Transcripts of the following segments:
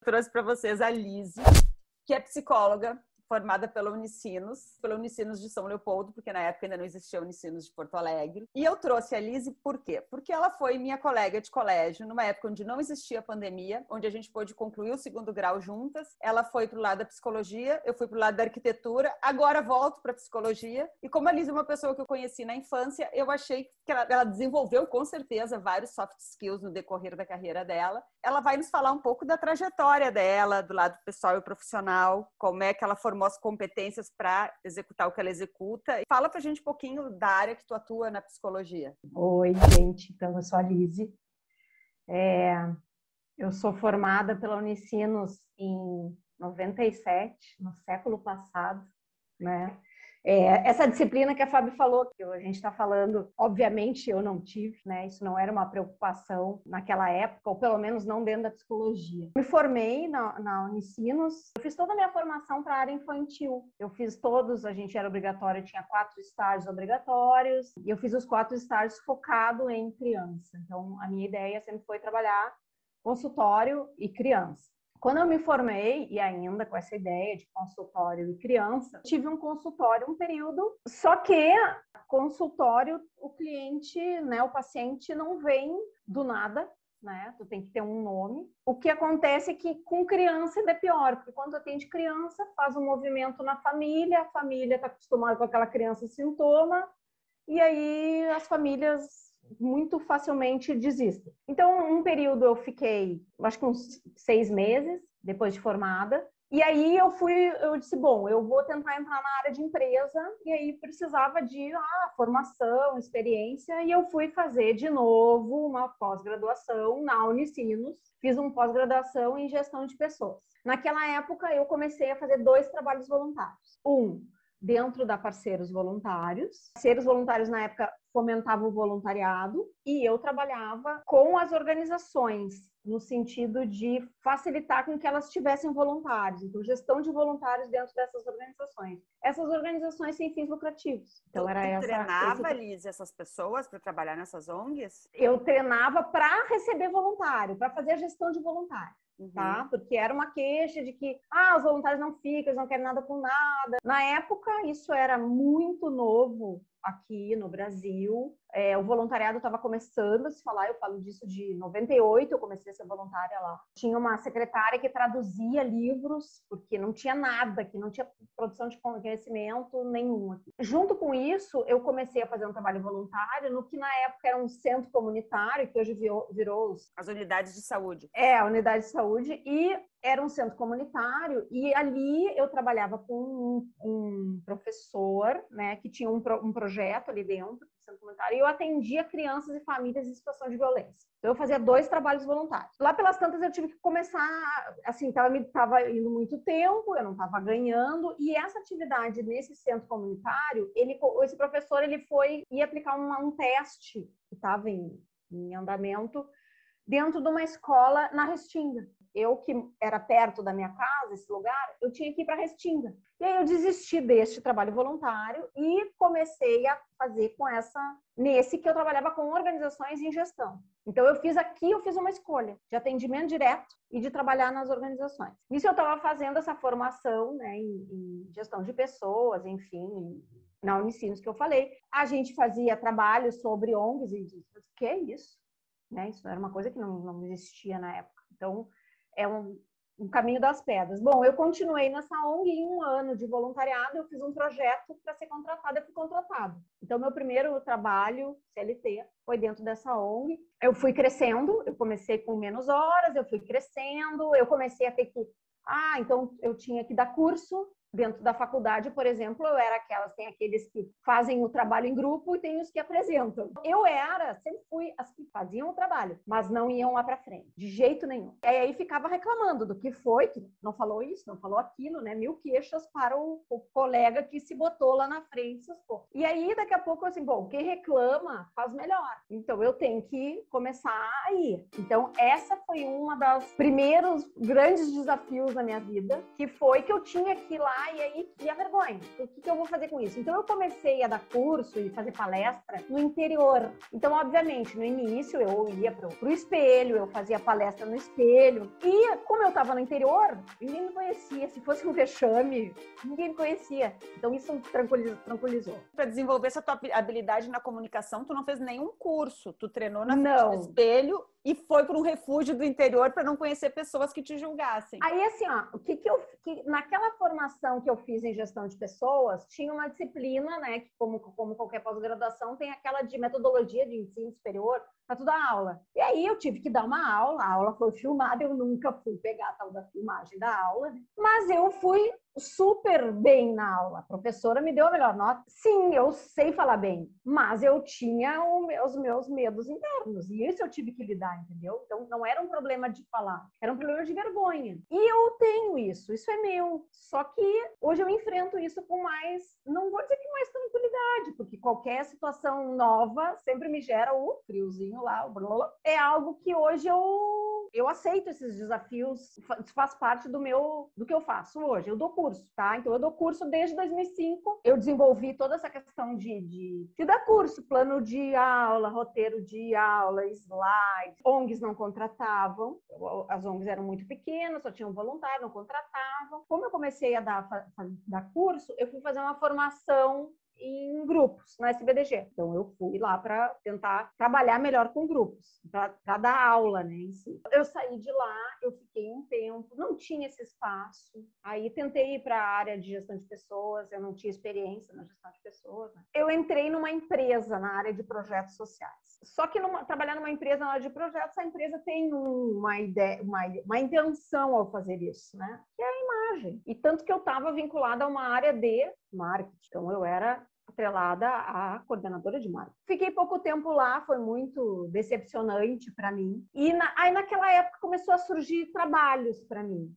trouxe para vocês a Lise, que é psicóloga, formada pela Unicinos de São Leopoldo, porque na época ainda não existia Unicinos de Porto Alegre. E eu trouxe a Lise por quê? Porque ela foi minha colega de colégio numa época onde não existia pandemia, onde a gente pôde concluir o 2º grau juntas. Ela foi pro lado da psicologia, eu fui pro lado da arquitetura, agora volto para psicologia. E como a Lise é uma pessoa que eu conheci na infância, eu achei que ela desenvolveu com certeza vários soft skills no decorrer da carreira dela. Ela vai nos falar um pouco da trajetória dela, do lado pessoal e profissional, como é que ela formou as competências para executar o que ela executa. Fala pra gente um pouquinho da área que tu atua na psicologia. Oi, gente. Então, eu sou a Lise. Eu sou formada pela Unicinos em 97, no século passado, né? Essa disciplina que a Fábio falou, que a gente está falando, obviamente eu não tive, né? Isso não era uma preocupação naquela época, ou pelo menos não dentro da psicologia. Me formei na Unicinos, eu fiz toda a minha formação para a área infantil. Eu fiz todos, a gente era obrigatório, tinha 4 estágios obrigatórios, e eu fiz os 4 estágios focado em criança. Então, a minha ideia sempre foi trabalhar consultório e criança. Quando eu me formei, e ainda com essa ideia de consultório e criança, tive um consultório um período, só que consultório, o cliente, né, o paciente não vem do nada, né? Tu tem que ter um nome. O que acontece é que com criança ainda é pior, porque quando atende criança, faz um movimento na família, a família está acostumada com aquela criança sintoma, e aí as famílias muito facilmente desistem. Então, um período eu fiquei, acho que uns 6 meses, depois de formada, e aí eu disse, bom, eu vou tentar entrar na área de empresa, e aí precisava de formação, experiência, e eu fui fazer de novo uma pós-graduação na Unicinos, fiz uma pós-graduação em gestão de pessoas. Naquela época, eu comecei a fazer 2 trabalhos voluntários. Dentro da Parceiros Voluntários. Parceiros Voluntários, na época, fomentavam o voluntariado e eu trabalhava com as organizações, no sentido de facilitar com que elas tivessem voluntários. Então, gestão de voluntários dentro dessas organizações. Essas organizações sem fins lucrativos. Então, era essa... treinava, Lise, essas pessoas para trabalhar nessas ONGs? Eu treinava para receber voluntário, para fazer a gestão de voluntário. Tá? Porque era uma queixa de que os voluntários não ficam, eles não querem nada com nada. Na época, isso era muito novo aqui no Brasil. O voluntariado estava começando a se falar, eu falo disso de 98, eu comecei a ser voluntária lá. Tinha uma secretária que traduzia livros, porque não tinha nada aqui, não tinha produção de conhecimento nenhum aqui. Junto com isso, eu comecei a fazer um trabalho voluntário no que na época era um centro comunitário, que hoje virou as unidades de saúde. A unidade de saúde, e era um centro comunitário, e ali eu trabalhava com um professor, né, que tinha um projeto ali dentro do centro comunitário, e eu atendia crianças e famílias em situação de violência. Então, eu fazia 2 trabalhos voluntários. Lá pelas tantas, eu tive que começar, assim, estava indo muito tempo, eu não estava ganhando, e essa atividade nesse centro comunitário, esse professor, ia aplicar um teste que estava em andamento dentro de uma escola na Restinga. Eu, que era perto da minha casa, esse lugar, eu tinha que ir para a Restinga. E aí eu desisti deste trabalho voluntário e comecei a fazer nesse que eu trabalhava com organizações em gestão. Então, eu fiz uma escolha de atendimento direto e de trabalhar nas organizações. Nisso eu estava fazendo essa formação, né, em gestão de pessoas, enfim, na Unicinos que eu falei. A gente fazia trabalho sobre ONGs e disse, o que é isso? Né? Isso era uma coisa que não existia na época. Então, é um caminho das pedras. Bom, eu continuei nessa ONG em 1 ano de voluntariado, eu fiz um projeto para ser contratada, eu fui contratada. Então, meu primeiro trabalho, CLT, foi dentro dessa ONG. Eu fui crescendo, eu comecei com menos horas, eu fui crescendo, eu comecei a ter que... então eu tinha que dar curso. Dentro da faculdade, por exemplo, eu era tem aqueles que fazem o trabalho em grupo e tem os que apresentam. Sempre fui as que faziam o trabalho, mas não iam lá para frente, de jeito nenhum. E aí ficava reclamando do que foi, que não falou isso, não falou aquilo, né? 1000 queixas para o colega que se botou lá na frente. E aí, daqui a pouco, assim, bom, quem reclama faz melhor. Então, eu tenho que começar a ir. Então, essa foi uma das primeiros grandes desafios da minha vida, que foi que eu tinha que ir lá Tá, e aí, e a vergonha? O que eu vou fazer com isso? Então, eu comecei a dar curso e fazer palestra no interior. Então, obviamente, no início, eu ia pro espelho, eu fazia palestra no espelho. E, como eu estava no interior, ninguém me conhecia. Se fosse um vexame, ninguém me conhecia. Então, isso tranquilizou. Para desenvolver essa tua habilidade na comunicação, tu não fez nenhum curso. Tu treinou na frente Não. do espelho e foi para um refúgio do interior para não conhecer pessoas que te julgassem. Aí, assim, ó, naquela formação que eu fiz em gestão de pessoas, tinha uma disciplina, né, que como qualquer pós-graduação, tem aquela de metodologia de ensino superior para tu dar aula. E aí eu tive que dar uma aula, a aula foi filmada, eu nunca fui pegar a tal da filmagem da aula, né? Mas eu fui super bem na aula. A professora me deu a melhor nota. Sim, eu sei falar bem, mas eu tinha os meus medos internos e isso eu tive que lidar, entendeu? Então não era um problema de falar, era um problema de vergonha. E eu tenho isso é meu. Só que hoje eu enfrento isso com mais, não vou dizer que mais tranquilidade, porque qualquer situação nova sempre me gera o friozinho lá, o blá. É algo que hoje eu aceito esses desafios, isso faz parte do que eu faço hoje. Eu dou curso, tá? Então eu dou curso desde 2005. Eu desenvolvi toda essa questão de dar curso, plano de aula, roteiro de aula, slides. ONGs não contratavam, as ONGs eram muito pequenas, só tinham voluntário, não contratavam. Como eu comecei a dar curso, eu fui fazer uma formação em grupos na SBDG. Então, eu fui lá para tentar trabalhar melhor com grupos, para dar aula, né, em si. Eu saí de lá, eu fiquei um tempo, não tinha esse espaço. Aí, tentei ir para a área de gestão de pessoas, eu não tinha experiência na gestão de pessoas. Né? Eu entrei numa empresa na área de projetos sociais. Só que trabalhar numa empresa na área de projetos, a empresa tem uma ideia, uma intenção ao fazer isso, né? Que é a imagem. E tanto que eu estava vinculada a uma área de marketing. Então, eu era atrelada à coordenadora de marketing. Fiquei pouco tempo lá, foi muito decepcionante para mim. E aí, naquela época, começou a surgir trabalhos para mim.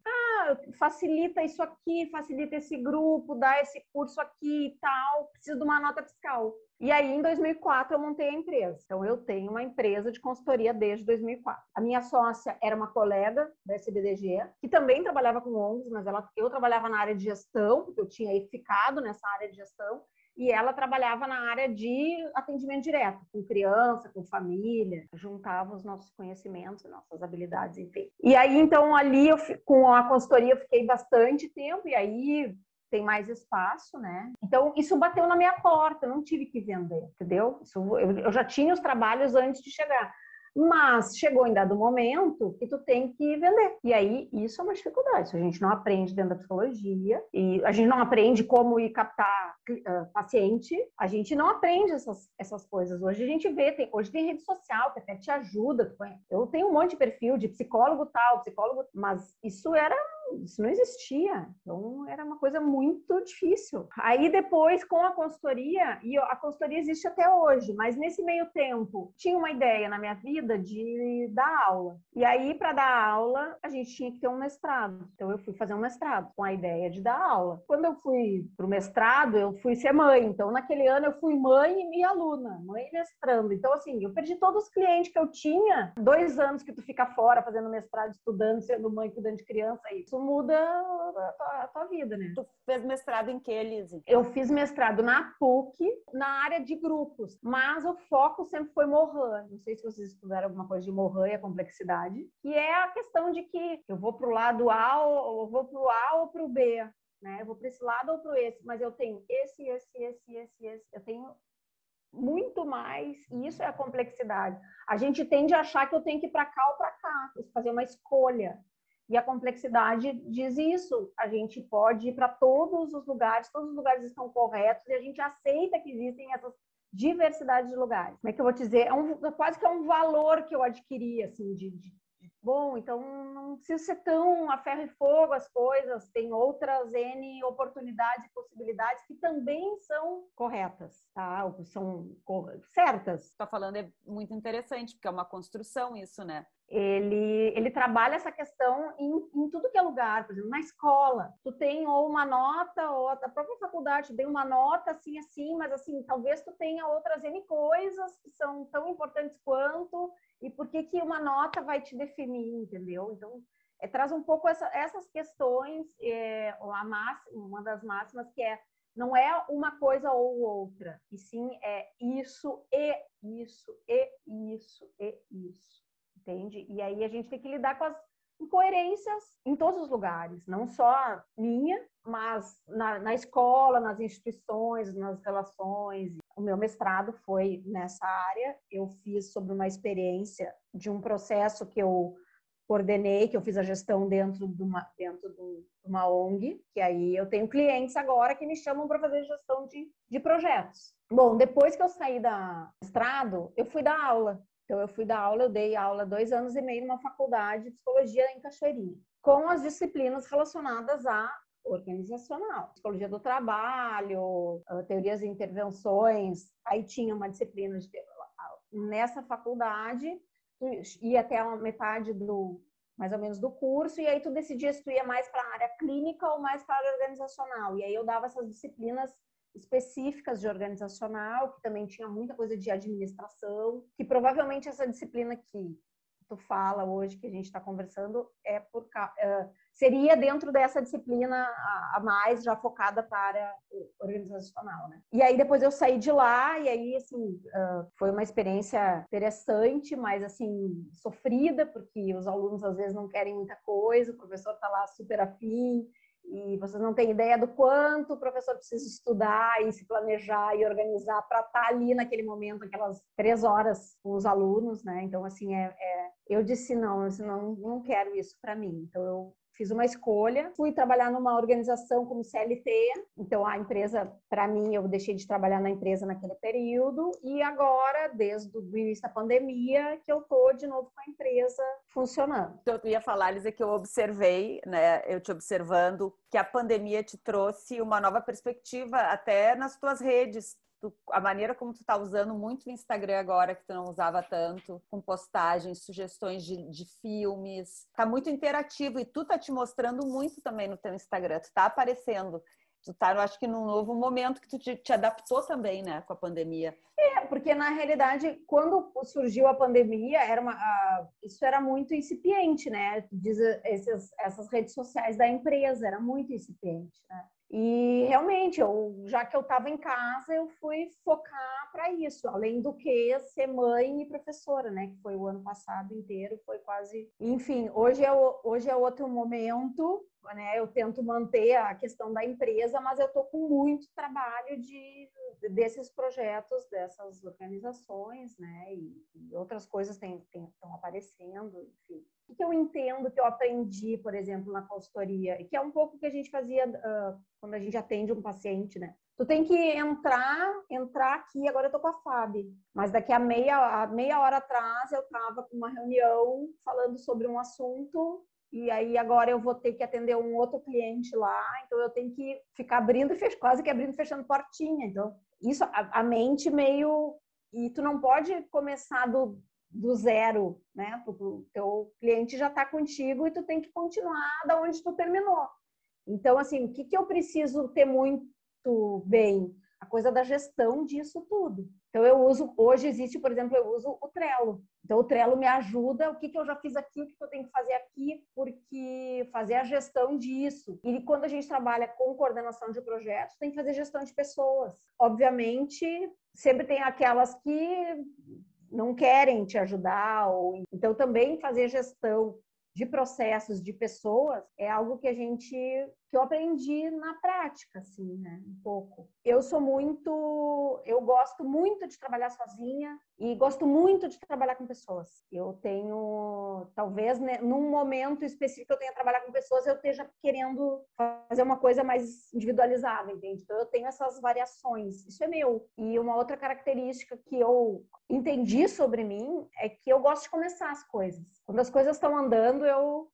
Facilita isso aqui, facilita esse grupo, dá esse curso aqui e tal, preciso de uma nota fiscal. E aí, em 2004, eu montei a empresa. Então, eu tenho uma empresa de consultoria desde 2004. A minha sócia era uma colega da SBDG, que também trabalhava com ONGs, mas eu trabalhava na área de gestão, porque eu tinha ficado nessa área de gestão, e ela trabalhava na área de atendimento direto, com criança, com família, juntava os nossos conhecimentos, nossas habilidades, enfim. E aí, então, ali, com a consultoria, eu fiquei bastante tempo, e aí tem mais espaço, né? Então, isso bateu na minha porta, eu não tive que vender, entendeu? Eu já tinha os trabalhos antes de chegar. Mas chegou em dado momento que tu tem que vender. E aí, isso é uma dificuldade. Isso a gente não aprende dentro da psicologia. E a gente não aprende como ir captar paciente. A gente não aprende essas coisas. Hoje a gente vê, hoje tem rede social que até te ajuda. Eu tenho um monte de perfil de psicólogo tal, psicólogo... Mas isso não existia. Então, era uma coisa muito difícil. Aí, depois, com a consultoria, e a consultoria existe até hoje, mas nesse meio tempo, tinha uma ideia na minha vida de dar aula. E aí, para dar aula, a gente tinha que ter um mestrado. Então, eu fui fazer um mestrado com a ideia de dar aula. Quando eu fui para o mestrado, eu fui ser mãe. Então, naquele ano, eu fui mãe e aluna, mãe e mestrando. Então, assim, eu perdi todos os clientes que eu tinha. 2 anos que tu fica fora fazendo mestrado, estudando, sendo mãe, cuidando de criança. Isso muda a tua vida, né? Tu fez mestrado em que, Elise? Eu fiz mestrado na PUC, na área de grupos, mas o foco sempre foi Morin. Não sei se vocês estudaram alguma coisa de Morin e a complexidade, que é a questão de que eu vou para o lado A, ou eu vou para o A ou para o B, né? Eu vou para esse lado ou para esse, mas eu tenho esse. Eu tenho muito mais, e isso é a complexidade. A gente tende a achar que eu tenho que ir para cá ou para cá, fazer uma escolha. E a complexidade diz isso. A gente pode ir para todos os lugares estão corretos e a gente aceita que existem essas diversidades de lugares. Como é que eu vou dizer? Quase que é um valor que eu adquiri, assim, bom, então não precisa ser tão a ferro e fogo as coisas, tem outras N oportunidades e possibilidades que também são corretas, tá? Ou são certas. Está falando é muito interessante, porque é uma construção isso, né? Ele trabalha essa questão em tudo que é lugar, por exemplo, na escola. Tu tem ou uma nota, ou a própria faculdade tem uma nota assim, mas assim, talvez tu tenha outras N coisas que são tão importantes quanto, e por que uma nota vai te definir, entendeu? Então, traz um pouco essas questões, uma das máximas que não é uma coisa ou outra, e sim é isso e isso e isso e isso, entende? E aí a gente tem que lidar com as incoerências em todos os lugares, não só minha, mas na escola, nas instituições, nas relações. O meu mestrado foi nessa área, eu fiz sobre uma experiência de um processo que eu coordenei, que eu fiz a gestão dentro de uma ONG, que aí eu tenho clientes agora que me chamam para fazer gestão de projetos. Bom, depois que eu saí da mestrado, eu fui dar aula. Então, eu dei aula 2 anos e meio numa faculdade de psicologia em Cachoeirinha, com as disciplinas relacionadas a organizacional, psicologia do trabalho, teorias e intervenções. Aí tinha uma disciplina nessa faculdade, ia até a metade mais ou menos do curso, e aí tu decidia se tu ia mais para a área clínica ou mais para a área organizacional. E aí eu dava essas disciplinas específicas de organizacional, que também tinha muita coisa de administração, que provavelmente essa disciplina que tu fala hoje, que a gente está conversando, seria dentro dessa disciplina a mais, já focada para a área organizacional, né? E aí depois eu saí de lá, e aí, assim, foi uma experiência interessante, mas, assim, sofrida, porque os alunos às vezes não querem muita coisa, o professor está lá super afim, e vocês não têm ideia do quanto o professor precisa estudar e se planejar e organizar para estar ali naquele momento, aquelas 3 horas com os alunos, né? Então, assim, eu disse não quero isso para mim. Então, eu fiz uma escolha, fui trabalhar numa organização como CLT, então a empresa, para mim, eu deixei de trabalhar na empresa naquele período, e agora, desde o início da pandemia, que eu tô de novo com a empresa funcionando. Então, eu ia falar, Lisa, que eu observei, né, eu te observando, que a pandemia te trouxe uma nova perspectiva até nas tuas redes. A maneira como tu tá usando muito o Instagram agora, que tu não usava tanto, com postagens, sugestões de filmes, tá muito interativo, e tu tá te mostrando muito também no teu Instagram, tu tá aparecendo, tu tá, eu acho que num novo momento que tu te adaptou também, né, com a pandemia. Porque na realidade, quando surgiu a pandemia, isso era muito incipiente, né? Diz essas redes sociais da empresa, era muito incipiente, né? E realmente, já que eu estava em casa, eu fui focar para isso, além do que ser mãe e professora, né? Que foi o ano passado inteiro, foi quase. Enfim, hoje é outro momento, né? Eu tento manter a questão da empresa, mas eu estou com muito trabalho desses projetos, dessas organizações, né? E outras coisas estão aparecendo, enfim. O que eu entendo, que eu aprendi, por exemplo, na consultoria, e que é um pouco o que a gente fazia quando a gente atende um paciente, né? Tu tem que entrar aqui, agora eu tô com a Fábio, mas daqui a meia hora atrás eu tava com uma reunião falando sobre um assunto, e aí agora eu vou ter que atender um outro cliente lá, então eu tenho que ficar abrindo e quase que abrindo e fechando portinha. Então, isso, a mente meio... E tu não pode começar do zero, né? O teu cliente já está contigo e tu tem que continuar da onde tu terminou. Então, assim, o que eu preciso ter muito bem? A coisa da gestão disso tudo. Então, hoje existe, por exemplo, eu uso o Trello. Então, o Trello me ajuda, o que eu já fiz aqui, o que eu tenho que fazer aqui, porque fazer a gestão disso. E quando a gente trabalha com coordenação de projetos, tem que fazer gestão de pessoas. Obviamente, sempre tem aquelas que não querem te ajudar, então também fazer gestão de processos, de pessoas, é algo que eu aprendi na prática, assim, né? Um pouco. Eu gosto muito de trabalhar sozinha e gosto muito de trabalhar com pessoas. Eu tenho, talvez, né, num momento específico que eu tenha que trabalhar com pessoas, eu esteja querendo fazer uma coisa mais individualizada, entende? Então, eu tenho essas variações. Isso é meu. E uma outra característica que eu entendi sobre mim é que eu gosto de começar as coisas. Quando as coisas estão andando, eu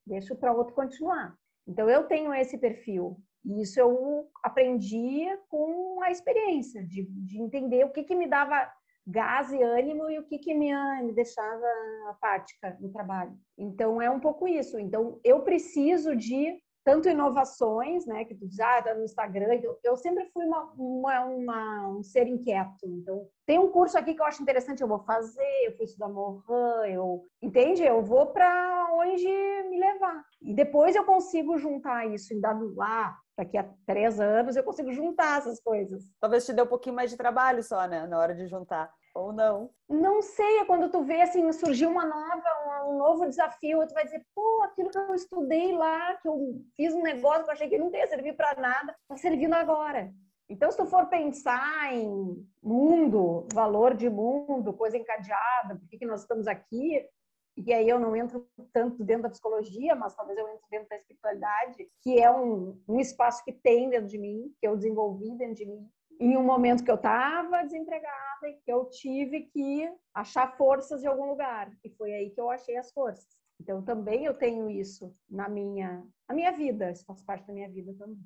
deixo para outro continuar. Então, eu tenho esse perfil. E isso eu aprendi com a experiência, de entender o que me dava gás e ânimo e o que me deixava apática no trabalho. Então, é um pouco isso. Então, eu preciso de tanto inovações, né, que tu diz, tá no Instagram. Eu sempre fui um ser inquieto. Então, tem um curso aqui que eu acho interessante, eu vou fazer, eu fui estudar Morin, entende? Eu vou para onde me levar. E depois eu consigo juntar isso em dado lá, daqui a 3 anos, eu consigo juntar essas coisas. Talvez te dê um pouquinho mais de trabalho só, né, na hora de juntar. Ou não? Não sei, é quando tu vê assim, surgiu um novo desafio, tu vai dizer, pô, aquilo que eu estudei lá, que eu fiz um negócio que eu achei que não ia servir para nada, tá servindo agora. Então, se tu for pensar em mundo, valor de mundo, coisa encadeada, por que nós estamos aqui? E aí eu não entro tanto dentro da psicologia, mas talvez eu entre dentro da espiritualidade, que é um espaço que tem dentro de mim, que eu desenvolvi dentro de mim, em um momento que eu estava desempregada e que eu tive que achar forças de algum lugar. E foi aí que eu achei as forças. Então, também eu tenho isso na minha vida, isso faz parte da minha vida também.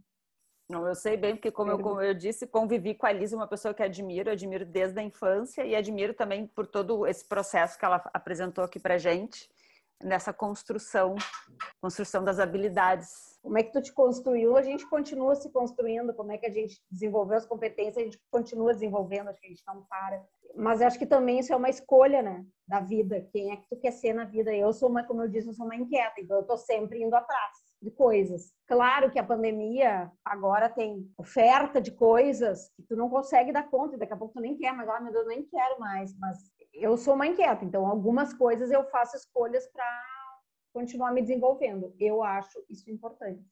Não, eu sei bem, porque como eu disse, convivi com a Lise, uma pessoa que admiro desde a infância e admiro também por todo esse processo que ela apresentou aqui pra gente, nessa construção das habilidades. Como é que tu te construiu? A gente continua se construindo. Como é que a gente desenvolveu as competências? A gente continua desenvolvendo, acho que a gente não para. Mas acho que também isso é uma escolha, né, da vida. Quem é que tu quer ser na vida? Eu sou como eu disse, eu sou uma inquieta, então eu tô sempre indo atrás de coisas. Claro que a pandemia agora tem oferta de coisas que tu não consegue dar conta, daqui a pouco tu nem quer, mas meu Deus, nem quero mais. Mas eu sou uma inquieta, então algumas coisas eu faço escolhas para continuar me desenvolvendo. Eu acho isso importante.